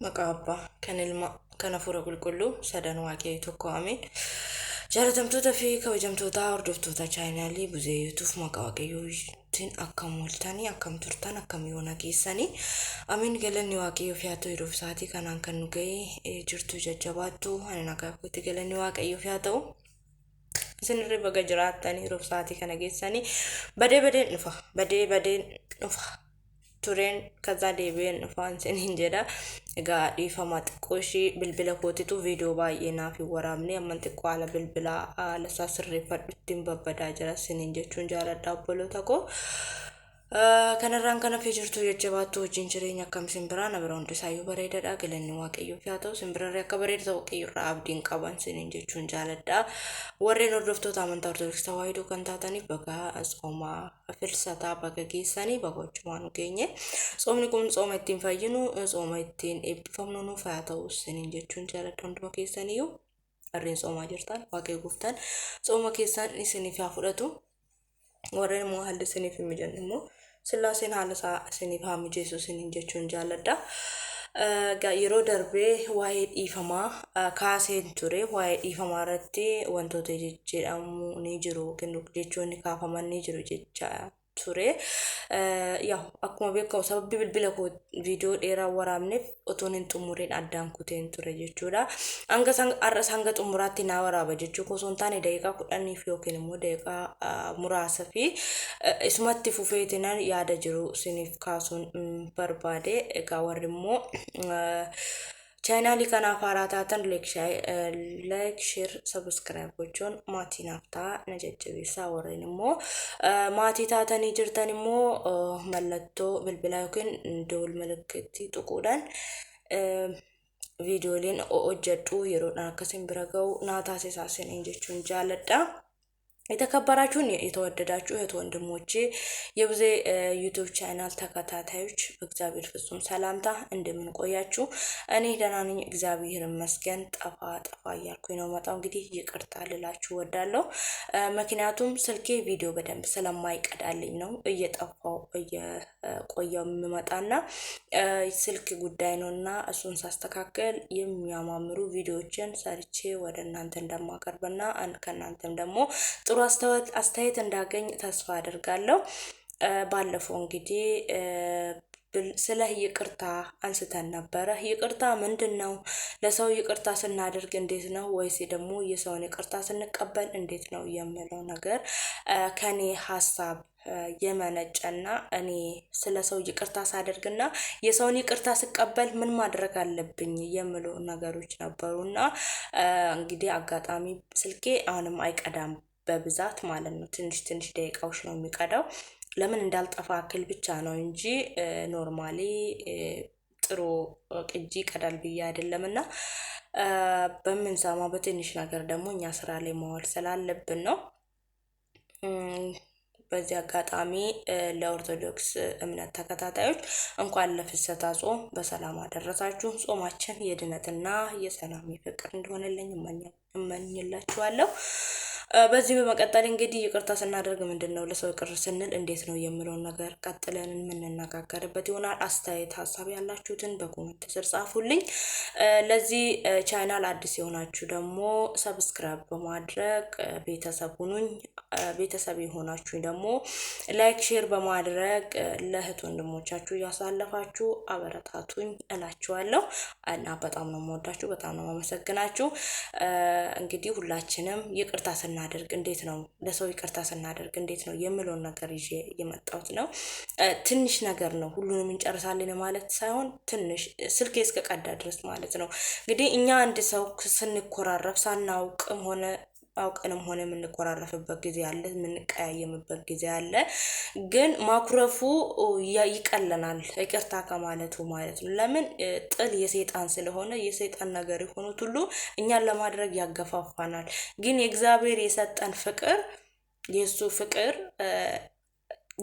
Maqaabba kan ilma kana fura qulqulluu sadan waaqayyo tokko amiin. Jaalatamtoota fi kabajamtoota hordoftoota chaayinaalii buzeeyyotuuf maqaa waaqayyootiin akkam ooltanii akkam turtan akkam yoo nageessanii amiin galanni waaqayyoo fi haa ta'u yeroof sa'aatii kanaan kan nu ga'ee jirtu jajjabaattu ani nagaa kootti galanni waaqayyoo fi haa ta'u. Isinirri baga jiraattanii yeroof sa'aatii kana geessanii badeen dhufa. Tureen kaza deebiin dhufaan siniin jedha. Egaa dhiifama xiqqoo ishii bilbila kootitu viidiyoo baay'ee naaf hin waraabne amman xiqqoo haala bilbilaa haala isaa sirreeffadhu ittiin babbadaa jira siniin jechuun jaaladha obboloota koo. Kanarraan kana fi jirtu jajjabaattu wajjin jireenya akkam simbiraa na bira hundi isaayyuu bareedaadha galanni waaqayyoof haa ta'u simbirarri akka bareeda waaqayyoorraa abdiin qaban siniin jechuun jaaladha. Warreen hordoftoota amantaa ortodoksii tawaahidoo kan taataniif baga tsooma filsataa baga geessanii baga wajjumaan geenye. Tsoomni kun tsooma ittiin fayyinu tsooma ittiin eebbifamnu nuuf haa ta'u siniin jechuun jaaladha hunduma keessaniyyuu. Warreen tsoomaa jirtan waaqayyo guuftan tsooma keessan isiniif haa fudhatu. Warreen immoo haalli isiniif hin mijanne immoo sillaaseen haala isaa isiniif haa mijeessu siniin jechuun jaaladha. Yeroo darbee waa'ee dhiifamaa kaaseen ture waa'ee dhiifamaa irratti wantoota jedhamu ni jiru jechoonni kaafaman ni jiru jecha ture. Akkuma beekamu sababbi bilbila koo viidiyoo dheeraa waraabneef otoon hin xumuriin addaan kuteen ture jechuudha. Hanga xumuraatti naa waraaba jechuu osoo hin taane daqiiqaa 10 yookiin immoo daqiiqaa muraasa fi isumatti fufeetinaan yaada jiru isiniif kaasuun barbaade. Egaa warri immoo chaayinaalii kanaaf haaraa taatan like share subscribe gochuun maatii naaf ta'a na jajjabeessaa. Warreen immoo maatii taatanii jirtan immoo mallattoo bilbilaa yookiin dawul malakkeetti tuquudhaan viidiyooleen hojjedhu yeroodhaan akkasiin bira ga'u naa taasisaa siniin jechuun jaaladha. የተከበራችሁን የተወደዳችሁ እህት ወንድሞቼ የብዜ ዩቲዩብ ቻናል ተከታታዮች በእግዚአብሔር ፍጹም ሰላምታ እንደምን ቆያችሁ? እኔ ደህና ነኝ እግዚአብሔር ይመስገን። ጠፋ እያልኩኝ ነው መጣው እንግዲህ ይቅርታ ልላችሁ ወዳለሁ። ምክንያቱም ስልኬ ቪዲዮ በደንብ ስለማይቀዳልኝ ነው እየጠፋው እየቆየው የምመጣና ስልክ ጉዳይ ነውና እሱን ሳስተካከል የሚያማምሩ ቪዲዮዎችን ሰርቼ ወደ እናንተ እንደማቀርብና ከእናንተም ደግሞ ጥሩ አስተያየት እንዳገኝ ተስፋ አደርጋለሁ። ባለፈው እንግዲህ ስለ ይቅርታ አንስተን ነበረ። ይቅርታ ምንድነው? ለሰው ይቅርታ ስናደርግ እንዴት ነው? ወይስ ደግሞ የሰውን ይቅርታ ስንቀበል እንዴት ነው የሚለው ነገር ከኔ ሐሳብ የመነጨና እኔ ስለ ሰው ይቅርታ ሳደርግና የሰውን ይቅርታ ስቀበል ምን ማድረግ አለብኝ የሚሉ ነገሮች ነበሩና እንግዲህ አጋጣሚ ስልኬ አሁንም አይቀዳም በብዛት ማለት ነው። ትንሽ ደቂቃዎች ነው የሚቀዳው። ለምን እንዳልጠፋ አክል ብቻ ነው እንጂ ኖርማሊ ጥሩ ቅጂ ቀዳል ብዬ አይደለምና በመንሳማ በትንሽ ነገር ደግሞ እኛ ስራ ላይ መዋል ስላለብን ነው። በዚህ አጋጣሚ ለኦርቶዶክስ እምነት ተከታታዮች እንኳን ለፍልሰታ ጾም በሰላም አደረሳችሁ። ጾማችን የድነትና የሰላም ፍቅር እንደሆነልኝ እመኝላችኋለሁ። በዚህ በመቀጠል እንግዲህ ይቅርታ ስናደርግ ምንድነው ለሰው ይቅር ስንል እንዴት ነው የሚለው ነገር ቀጥለን የምንነጋገርበት ይሆናል። አስተያየት ሀሳብ ያላችሁትን በኮሜንት ስር ጻፉልኝ። ለዚህ ቻናል አዲስ የሆናችሁ ደግሞ ሰብስክራይብ በማድረግ ቤተሰብ ሁኑኝ። ቤተሰብ የሆናችሁ ደግሞ ላይክ ሼር በማድረግ ለእህት ወንድሞቻችሁ ያሳለፋችሁ አበረታቱኝ እላችኋለሁ። እና በጣም ነው የምወዳችሁ በጣም ነው የማመሰግናችሁ። እንግዲህ ሁላችንም ይቅርታ ስናደርግ እንዴት ነው ለሰው ይቅርታ ስናደርግ እንዴት ነው የሚለው ነገር ይዤ የመጣሁት ነው። ትንሽ ነገር ነው ሁሉንም እንጨርሳለን ማለት ሳይሆን ትንሽ ስልኬ እስከቀዳ ድረስ ማለት ነው። እንግዲህ እኛ አንድ ሰው ስንኮራረፍ ሳናውቅም ሆነ አውቀንም ሆነ የምንቆራረፍበት ጊዜ አለ የምንቀያየምበት ጊዜ አለ። ግን ማኩረፉ ይቀለናል ይቅርታ ከማለቱ ማለት ነው። ለምን ጥል የሰይጣን ስለሆነ የሰይጣን ነገር የሆኑት ሁሉ እኛን ለማድረግ ያገፋፋናል። ግን የእግዚአብሔር የሰጠን ፍቅር የሱ ፍቅር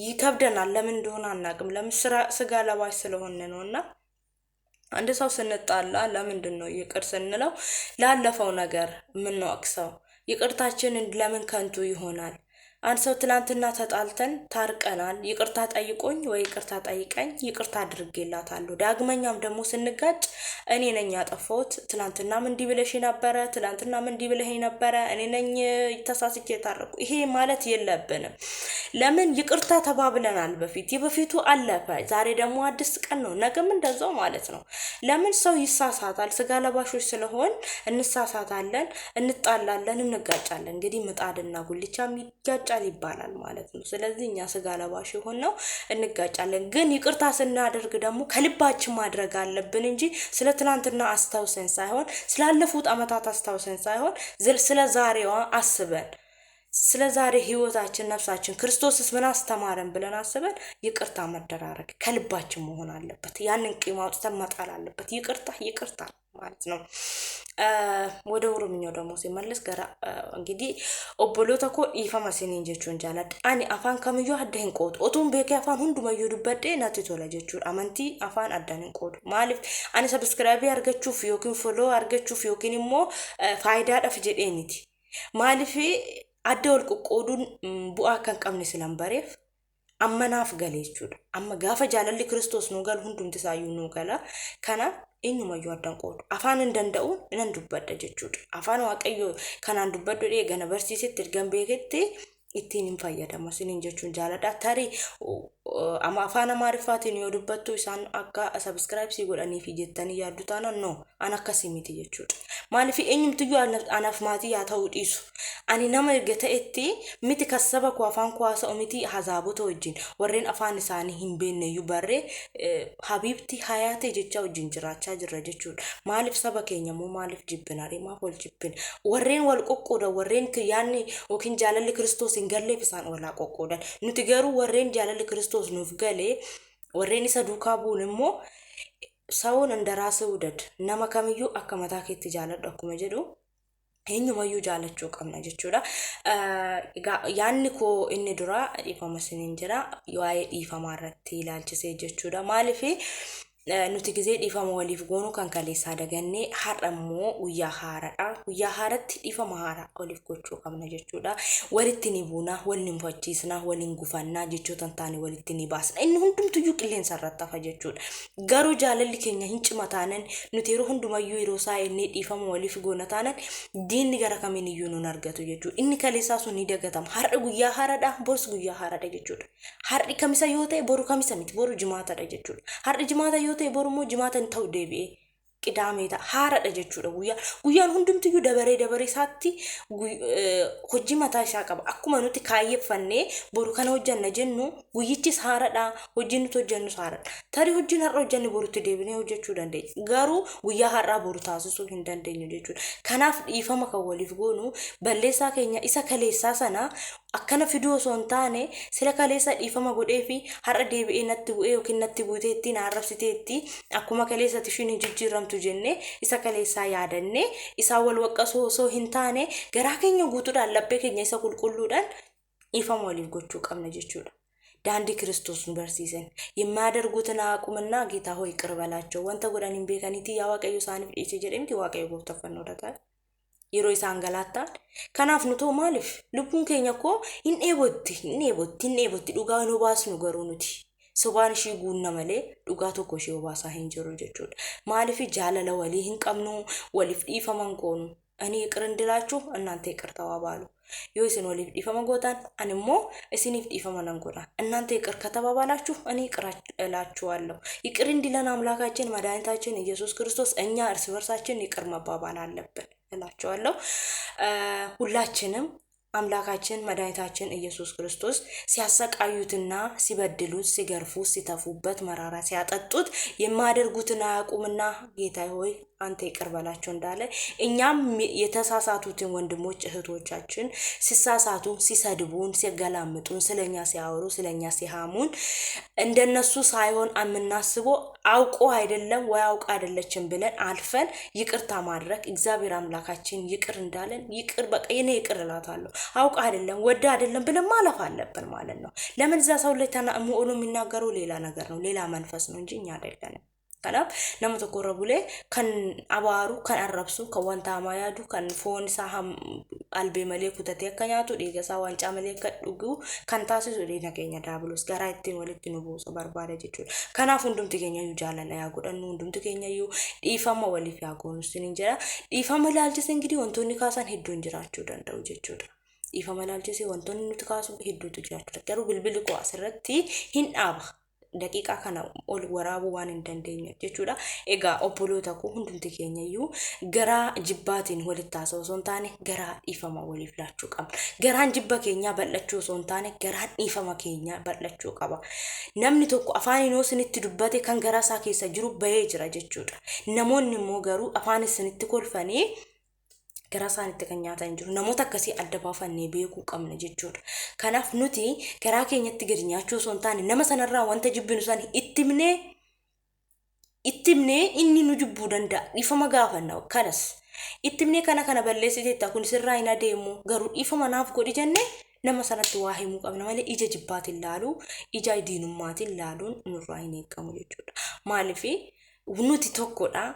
ይከብደናል። ለምን እንደሆነ አናውቅም። ለምን ስጋ ለባሽ ስለሆነ ነውና አንድ ሰው ስንጣላ ለምንድነው ይቅር ስንለው ላለፈው ነገር ምን ነው አክሰው ይቅርታችንን ለምን ከንቱ ይሆናል? አንድ ሰው ትላንትና ተጣልተን ታርቀናል፣ ይቅርታ ጠይቆኝ ወይ ይቅርታ ጠይቀኝ ይቅርታ አድርጌላታለሁ። ዳግመኛም ደግሞ ስንጋጭ እኔ ነኝ ያጠፋሁት፣ ትላንትናም እንዲህ ብለሽ ነበረ፣ ትላንትናም እንዲህ ብለሽ ነበረ፣ እኔ ነኝ ተሳስቼ የታረቁ። ይሄ ማለት የለብንም። ለምን ይቅርታ ተባብለናል በፊት፣ የበፊቱ አለፈ። ዛሬ ደግሞ አዲስ ቀን ነው፣ ነገም እንደዛው ማለት ነው። ለምን ሰው ይሳሳታል? ስጋ ለባሾች ስለሆን እንሳሳታለን፣ እንጣላለን፣ እንጋጫለን። እንግዲህ ምጣድና ጉልቻም ይጋጫል ይባላል ማለት ነው። ስለዚህ እኛ ስጋ ለባሽ የሆነው እንጋጫለን። ግን ይቅርታ ስናደርግ ደግሞ ከልባችን ማድረግ አለብን እንጂ ስለ ትናንትና አስታውሰን ሳይሆን፣ ስላለፉት አመታት አስታውሰን ሳይሆን፣ ስለ ዛሬዋ አስበን ስለ ዛሬ ህይወታችን ነፍሳችን ክርስቶስስ ምን አስተማረን ብለን አስበን ይቅርታ መደራረግ ከልባችን መሆን አለበት። ያንን ቂም አውጥተን መጣል አለበት። ይቅርታ ማለት ነው። ወደ ኦሮምኛው ደግሞ ሲመለስ ገራ እንግዲህ ኦቦሎታ ኮ ኢፋማ ሲኒን ጀቹን ጃላድ አኒ አፋን ከመዩ አደህን ቆድ ኦቱን ቤከ አፋን ሁንዱ መዩ ዱበዴ ናቲ ቶላ ጀቹን አመንቲ አፋን አዳንን ቆድ ማሊፍ አኒ ሰብስክራይብ አርገቹፍ ዮኪን ፎሎ አርገቹፍ ዮኪን ሞ ፋይዳ ደፍ ጀዴኒቲ ማሊፍ adda wal qoqqooduun bu'aa kan qabne silan bareef ammanaaf galeechuudha. Amma gaafa jaalalli Kiristoos nu galu hundumti isaayyuu nu gala. Kana eenyumayyuu addan qoodu. Afaan hin danda'uun nan dubbadha jechuudha. Afaan waaqayyoo kanaan dubbadhu eegana barsiisetti ergan beeketti ittiin hin fayyadama. Sinin jechuun jaaladha. Tarii ama afaan Amaariffaatiin yoo dubbattu isaan akka subscribe si godhanii fi jettanii yaaddu taana no an akkasii miti jechuudha. Maaliif eenyumtiyyuu anaaf maatii yaa ta'uu dhiisu. Ani nama erga ta'etti miti kasaba koo afaan koo haasa'u miti hazaabota wajjin warreen afaan isaanii hin beekneyyuu barree habiibti hayaate jecha wajjin jiraachaa jirra jechuudha. Maaliif saba keenya moo maaliif jibbina maaf wal jibbina warreen wal qoqqoodan warreen yaanni yookiin jaalalli Kiristoos hin galleef isaan walaa qoqqoodan nuti garuu warreen jaalalli Kiristoos nuuf galee warreen isa duukaa bu'uun immoo sawun እንደራስ ውደድ nama kamiyyuu akka mataa keetti jaaladhu akkuma jedhu eenyumayyuu jaalachuu qabna jechuudha. Yaanni koo inni dura dhiifama siniin jira waa'ee dhiifamaa irratti ilaalchisee jechuudha. Maaliif nuti gizee dhiifama waliif goonu kan kaleessaa dagannee har'a immoo guyyaa haaraadha. Guyyaa haaratti dhiifama haaraa waliif gochuu qabna jechuudha. Walitti ni buuna, waliin fachiisna, waliin gufannaa jechootan taane walitti ni baasna. Inni hundumtuyyuu qilleensa irratti hafa jechuudha. Garuu jaalalli keenya hin cima taanan nuti yeroo hundumayyuu yeroo isaa inni dhiifama waliif goona taanan diinni gara kamiin iyyuu nun argatu jechuudha. Inni kaleessaa sun ni dagatama. Har'a guyyaa haaraadha, boris guyyaa haaraadha jechuudha. Har'i kamisa yoo ta'e boru kamisa miti, boru jimaatadha jechuudha. Har'i jimaata yoo ta'e boru immoo jimaata hin ta'u deebi'ee qidaameeta haaraadha jechuudha. Guyyaan hundumtiyyuu dabaree isaatti hojii mataa isaa qaba. Akkuma nuti kaayeffannee boru kana hojjanna jennu guyyichis haaraadha, hojiin nuti hojjannus haaraadha. Tarii hojiin har'a hojjanne borutti deebinee hojjechuu dandeenya. Garuu guyyaa har'aa boru taasisuu hin dandeenyu jechuudha. Kanaaf dhiifama kan waliif goonu balleessaa keenya isa kaleessaa sana akkana fiduu osoo hin taane sila kaleessa dhiifama godhee fi har'a deebi'ee natti bu'ee yookiin natti buuteetti na arrabsiteetti akkuma kaleessa tishiin hin jijjiiramtu jennee isa kaleessaa yaadannee isaa wal waqqasuu osoo hin taane garaa keenya guutuudhaan laphee keenya isa qulqulluudhaan dhiifama waliif gochuu qabna jechuudha. Daandii Kiristoos nu barsiisan የማያደርጉትን አቁምና ጌታ ሆይ ይቅር በላቸው ወንተ ጎዳኒን ቤከኒቲ ያ waaqayyo isaaniif dhiise jedhemti waaqayyo gooftaffannoo dhataa yeroo isaan galaattaan kanaaf nuto maaliif lubbuun keenya koo hin dheebotti dhugaa nu baasnu garuu nuti sobaan ishii guunna malee dhugaa tokko ishee obaasaa hin jiru jechuudha. Maaliif jaalala walii hin qabnu waliif dhiifaman qoonu ani ይቅር እንድላችሁ እናንተ ይቅር ተባባሉ yoo isin waliif dhiifama gootan ani immoo isiniif dhiifama nan godha እናንተ ይቅር ከተባባላችሁ እኔ ይቅር እላችኋለሁ ይቅር እንዲለን አምላካችን መድኃኒታችን ኢየሱስ ክርስቶስ እኛ እርስ በርሳችን ይቅር መባባል አለብን እላችኋለሁ። ሁላችንም አምላካችን መድኃኒታችን ኢየሱስ ክርስቶስ ሲያሰቃዩትና ሲበድሉት ሲገርፉት ሲተፉበት መራራ ሲያጠጡት የማያደርጉትን አያውቁምና ጌታ ሆይ አንተ ይቅር በላቸው እንዳለ እኛም የተሳሳቱትን ወንድሞች እህቶቻችን ሲሳሳቱ ሲሰድቡን ሲገላምጡን ስለኛ ሲያወሩ ስለኛ ሲሃሙን እንደነሱ ሳይሆን አምናስበው አውቆ አይደለም ወይ አውቃ አይደለችም ብለን አልፈን ይቅርታ ማድረግ እግዚአብሔር አምላካችን ይቅር እንዳለን ይቅር በቃ እኔ ይቅር እላታለሁ አውቃ አይደለም ወዳ አይደለም ብለን ማለፍ አለብን ማለት ነው። ለምን እዛ ሰው ላይ ተናሙሉ የሚናገረው ሌላ ነገር ነው ሌላ መንፈስ ነው እንጂ እኛ አይደለንም። Kanaaf nama tokko irra bulee kan abaaru, kan arrabsu, kan wanta hamaa yaadu, kan foon isaa albee malee kutatee akka nyaatu, dhiiga isaa wancaa malee akka dhugu kan taasisu diina keenya Daabiloos garaa ittiin walitti nu buusa barbaada jechuudha. Kanaaf hundumti keenya iyyuu jaalala yaa godhannu, hundumti keenya iyyuu dhiifama waliif yaa goonu sinin jedha. Dhiifama ilaalchise ingirii wantoonni kaasan hedduun jiraachuu danda'u jechuudha. Dhiifama ilaalchise wantoonni nuti kaasu hedduutu jiraachudha. Garuu bilbilli koo asirratti hin dhaaba. Daqiiqaa kana ol waraabuu waan hin dandeenye jechuudha. Egaa obboloota koo hundumti keenya iyyuu garaa jibbaatiin walitti haasa'u osoo hin taane garaa dhiifama waliif laachuu qabna. Garaan jibba keenyaa bal'achuu osoo hin taane garaan dhiifama keenyaa bal'achuu qaba. Namni tokko afaan inoo isinitti dubbate kan garaa isaa keessa jiru bahee jira jechuudha. Namoonni immoo garuu afaan isinitti kolfanii garaa isaaniitti kan nyaatan jiru. Namoota akkasii adda baafannee beekuu qabna jechuudha. Kanaaf nuti garaa keenyatti gadi nyaachuu osoo hin taane nama sanarraa wanta jibbinu san itti himnee inni nu jibbuu danda'a. Dhiifama gaafanna kanas. Itti himnee kana balleessiteetta kun sirraa hin adeemu garuu dhiifama naaf godhi jennee nama sanatti waa himuu qabna malee ija jibbaatiin laaluu, ija diinummaatiin laaluun nurraa hin eegamu jechuudha. Maaliif nuti tokkodha